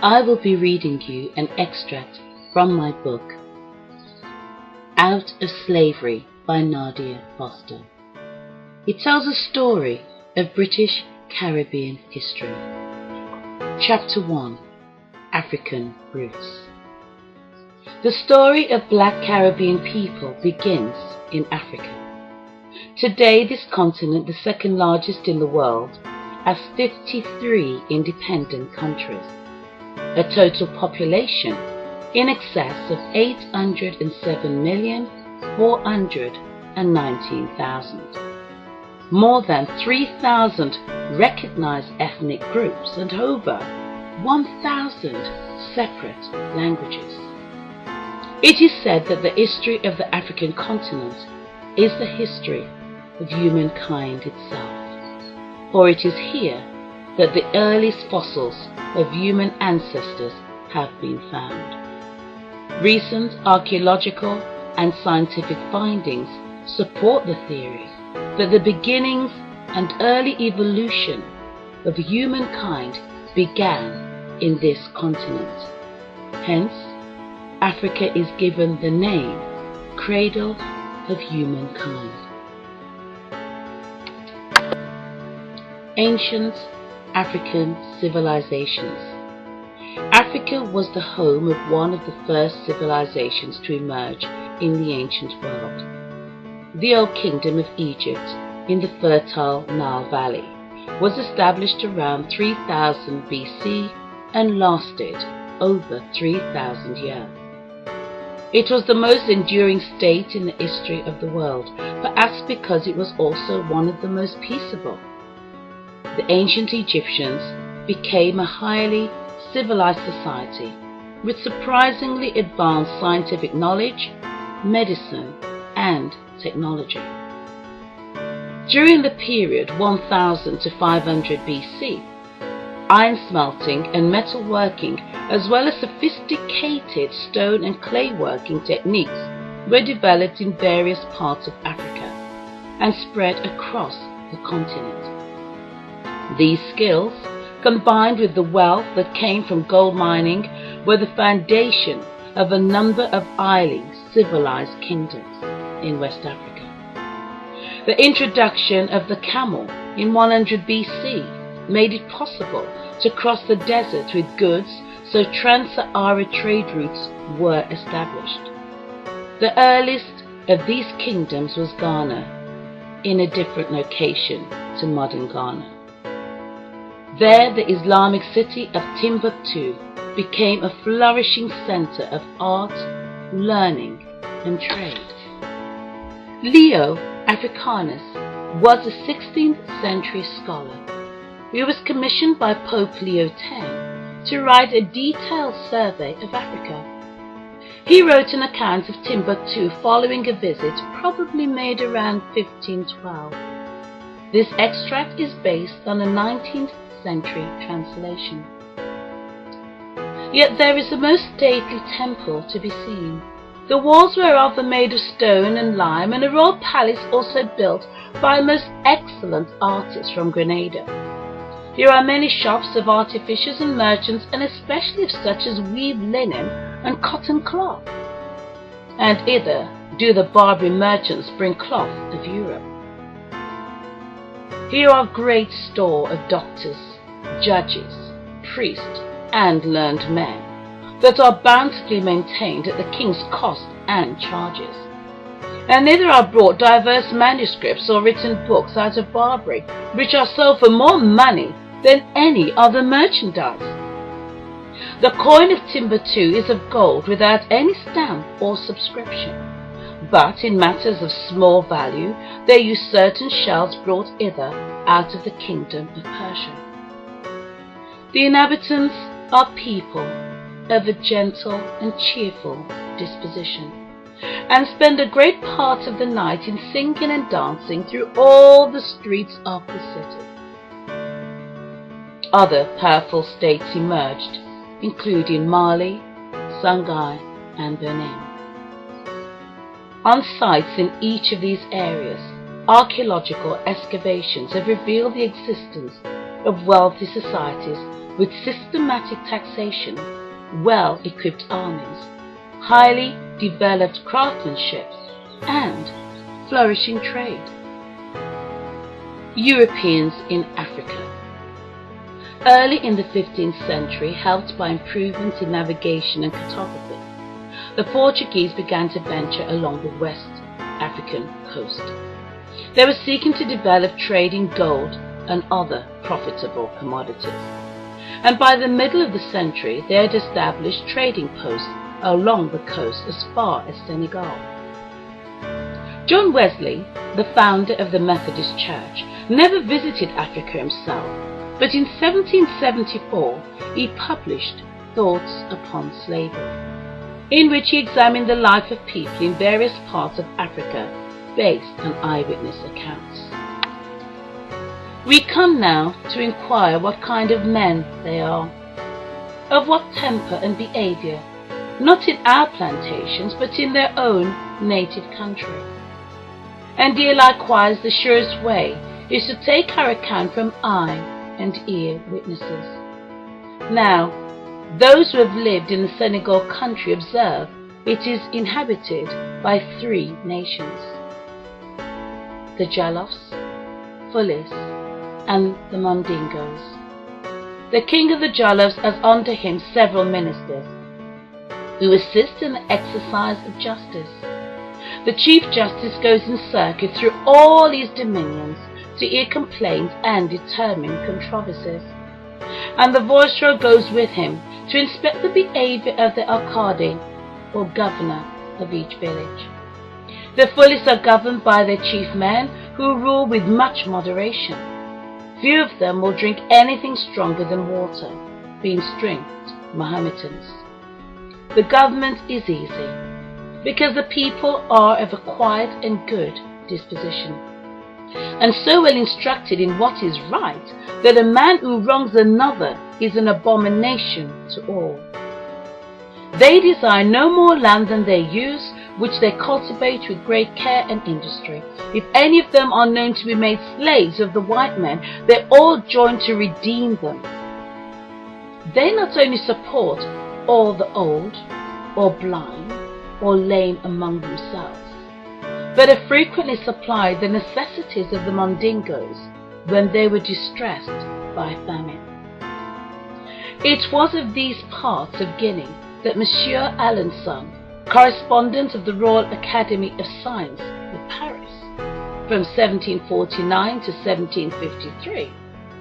I will be reading you an extract from my book, Out of Slavery by Nadia Foster. It tells a story of British Caribbean history. Chapter 1, African Roots. The story of Black Caribbean people begins in Africa. Today, this continent, the second largest in the world, has 53 independent countries, a total population in excess of 807,419,000, more than 3,000 recognized ethnic groups, and over 1,000 separate languages. It is said that the history of the African continent is the history of humankind itself, for it is here that the earliest fossils of human ancestors have been found. Recent archaeological and scientific findings support the theory that the beginnings and early evolution of humankind began in this continent. Hence, Africa is given the name Cradle of Humankind. Ancient African civilizations. Africa was the home of one of the first civilizations to emerge in the ancient world. The Old Kingdom of Egypt in the fertile Nile Valley was established around 3000 BC and lasted over 3,000 years. It was the most enduring state in the history of the world, perhaps because it was also one of the most peaceable. The ancient Egyptians became a highly civilized society with surprisingly advanced scientific knowledge, medicine, and technology. During the period 1000 to 500 BC, iron smelting and metal working, as well as sophisticated stone and clay working techniques, were developed in various parts of Africa and spread across the continent. These skills, combined with the wealth that came from gold mining, were the foundation of a number of highly civilized kingdoms in West Africa. The introduction of the camel in 100 BC made it possible to cross the desert with goods, so trans-Sahara trade routes were established. The earliest of these kingdoms was Ghana, in a different location to modern Ghana. There, the Islamic city of Timbuktu became a flourishing center of art, learning, and trade. Leo Africanus was a 16th century scholar who was commissioned by Pope Leo X to write a detailed survey of Africa. He wrote an account of Timbuktu following a visit probably made around 1512. This extract is based on a 19th century translation. Yet there is a most stately temple to be seen, the walls whereof are made of stone and lime, and a royal palace also built by a most excellent artist from Grenada. Here are many shops of artificers and merchants, and especially of such as weave linen and cotton cloth. And hither do the Barbary merchants bring cloth of Europe. Here are great store of doctors, judges, priests, and learned men, that are bountifully maintained at the king's cost and charges. And thither are brought diverse manuscripts or written books out of Barbary, which are sold for more money than any other merchandise. The coin of Timbuktu is of gold without any stamp or subscription, but in matters of small value they use certain shells brought hither out of the kingdom of Persia. The inhabitants are people of a gentle and cheerful disposition, and spend a great part of the night in singing and dancing through all the streets of the city. Other powerful states emerged, including Mali, Songhai, and Benin. On sites in each of these areas, archaeological excavations have revealed the existence of wealthy societies with systematic taxation, well-equipped armies, highly developed craftsmanship, and flourishing trade. Europeans in Africa. Early in the 15th century, helped by improvements in navigation and cartography, the Portuguese began to venture along the West African coast. They were seeking to develop trade in gold and other profitable commodities, and by the middle of the century they had established trading posts along the coast as far as Senegal. John Wesley, the founder of the Methodist Church, never visited Africa himself, but in 1774 he published Thoughts Upon Slavery, in which he examined the life of people in various parts of Africa based on eyewitness accounts. We come now to inquire what kind of men they are, of what temper and behaviour, not in our plantations but in their own native country. And here likewise the surest way is to take our account from eye and ear witnesses. Now, those who have lived in the Senegal country observe it is inhabited by 3 nations: the Jolofs, Fulis, and the Mandingos. The king of the Jolofs has under him several ministers who assist in the exercise of justice. The Chief Justice goes in circuit through all his dominions to hear complaints and determine controversies, and the Viceroy goes with him to inspect the behaviour of the Alcalde, or governor of each village. The Fulis are governed by their chief men, who rule with much moderation. Few of them will drink anything stronger than water, being strict Mohammedans. The government is easy, because the people are of a quiet and good disposition, and so well instructed in what is right that a man who wrongs another is an abomination to all. They desire no more land than they use, which they cultivate with great care and industry. If any of them are known to be made slaves of the white men, they all join to redeem them. They not only support all the old, or blind, or lame among themselves, but have frequently supplied the necessities of the Mandingos when they were distressed by famine. It was of these parts of Guinea that Monsieur Alençon, correspondent of the Royal Academy of Science at Paris, from 1749 to 1753,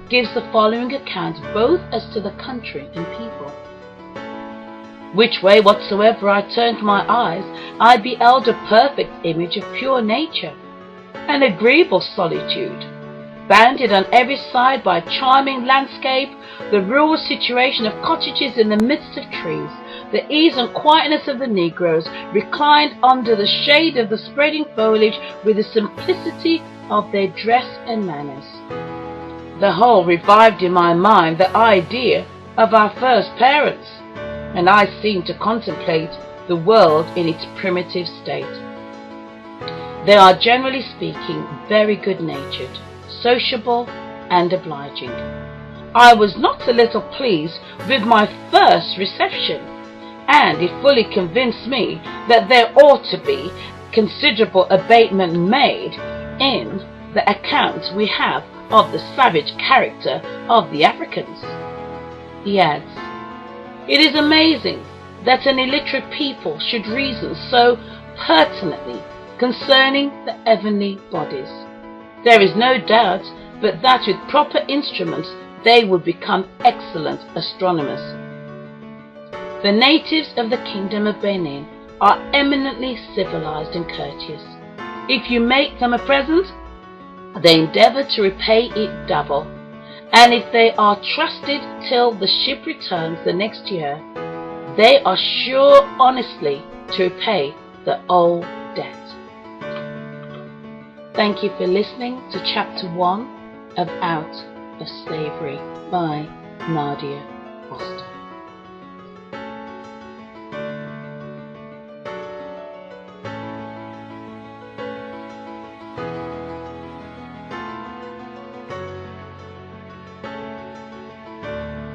gives the following account both as to the country and people. Which way whatsoever I turned my eyes, I beheld a perfect image of pure nature, an agreeable solitude, bounded on every side by a charming landscape, the rural situation of cottages in the midst of trees, the ease and quietness of the negroes, reclined under the shade of the spreading foliage with the simplicity of their dress and manners. The whole revived in my mind the idea of our first parents, and I seemed to contemplate the world in its primitive state. They are, generally speaking, very good-natured, sociable, and obliging. I was not a little pleased with my first reception, and it fully convinced me that there ought to be considerable abatement made in the account we have of the savage character of the Africans. He adds, "It is amazing that an illiterate people should reason so pertinently concerning the heavenly bodies. There is no doubt but that with proper instruments they would become excellent astronomers. The natives of the kingdom of Benin are eminently civilized and courteous. If you make them a present, they endeavour to repay it double, and if they are trusted till the ship returns the next year, they are sure honestly to repay the old debt." Thank you for listening to Chapter 1 of Out of Slavery by Nadia Foster.